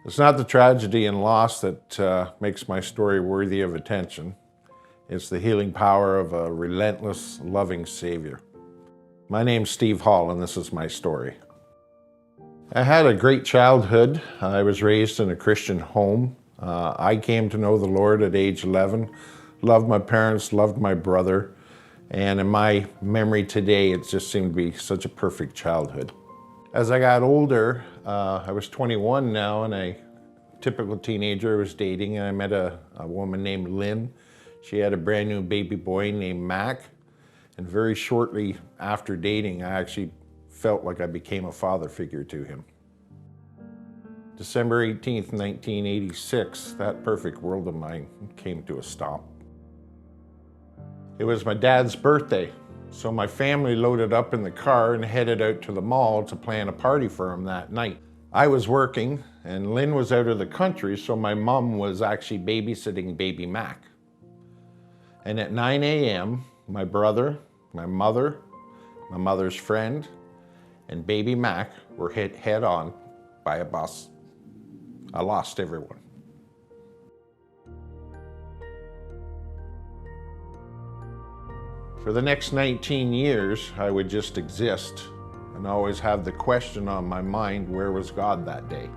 It's not the tragedy and loss that makes my story worthy of attention. It's the healing power of a relentless, loving Savior. My name's Steve Hall, and this is my story. I had a great childhood. I was raised in a Christian home. I came to know the Lord at age 11, loved my parents, loved my brother, and in my memory today, it just seemed to be such a perfect childhood. As I got older, I was 21 now, and a typical teenager was dating, and I met a woman named Lynn. She had a brand new baby boy named Mac, and very shortly after dating, I actually felt like I became a father figure to him. December 18th, 1986, that perfect world of mine came to a stop. It was my dad's birthday, so my family loaded up in the car and headed out to the mall to plan a party for him that night. I was working and Lynn was out of the country, so my mom was actually babysitting baby Mac. And at 9 a.m., my brother, my mother's friend, and baby Mac were hit head on by a bus. I lost everyone. For the next 19 years, I would just exist and always have the question on my mind, where was God that day?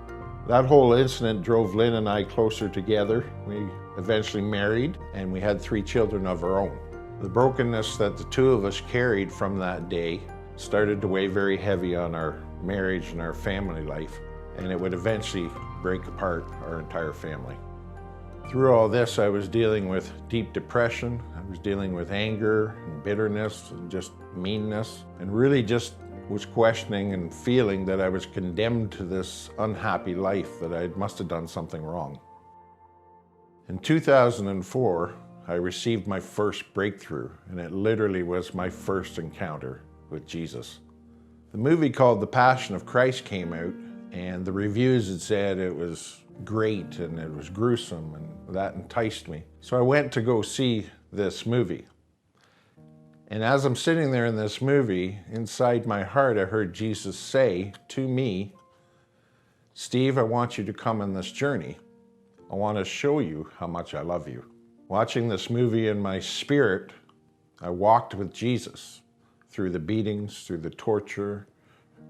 That whole incident drove Lynn and I closer together. We eventually married, and we had 3 children of our own. The brokenness that the two of us carried from that day started to weigh very heavy on our marriage and our family life, and it would eventually break apart our entire family. Through all this, I was dealing with deep depression. I was dealing with anger and bitterness and just meanness, and really just was questioning and feeling that I was condemned to this unhappy life, that I must have done something wrong. In 2004, I received my first breakthrough, and it literally was my first encounter with Jesus. The movie called The Passion of Christ came out, and the reviews had said it was great and it was gruesome, and that enticed me. So I went to go see this movie. And as I'm sitting there in this movie, inside my heart, I heard Jesus say to me, "Steve, I want you to come on this journey. I want to show you how much I love you." Watching this movie in my spirit, I walked with Jesus through the beatings, through the torture,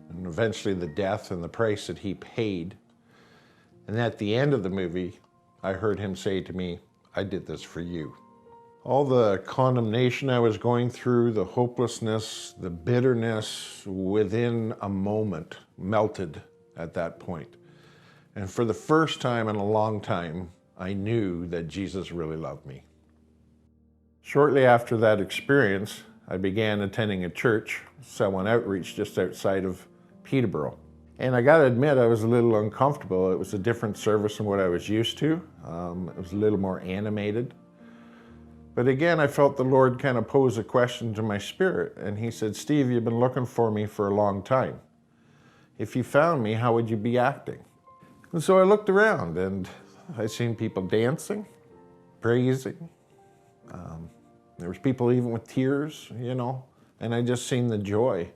and eventually the death and the price that he paid. And at the end of the movie, I heard him say to me, "I did this for you." All the condemnation I was going through, the hopelessness, the bitterness, within a moment melted at that point. And for the first time in a long time, I knew that Jesus really loved me. Shortly after that experience, I began attending a church, Selwyn Outreach, just outside of Peterborough. And I gotta admit, I was a little uncomfortable. It was a different service than what I was used to. It was a little more animated. But again, I felt the Lord kind of pose a question to my spirit. And he said, "Steve, you've been looking for me for a long time. If you found me, how would you be acting?" And so I looked around and I seen people dancing, praising. There was people even with tears, and I just seen the joy.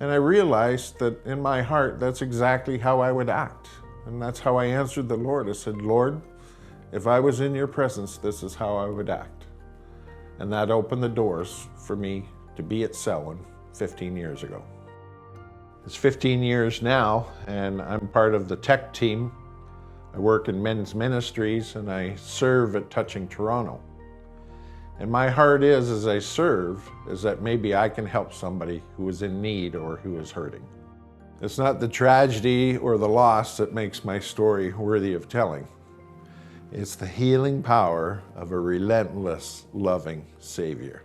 And I realized that in my heart, that's exactly how I would act. And that's how I answered the Lord. I said, "Lord, if I was in your presence, this is how I would act." And that opened the doors for me to be at Selwyn 15 years ago. It's 15 years now, and I'm part of the tech team. I work in men's ministries, and I serve at Touching Toronto. And my heart is, as I serve, is that maybe I can help somebody who is in need or who is hurting. It's not the tragedy or the loss that makes my story worthy of telling. It's the healing power of a relentless, loving Savior.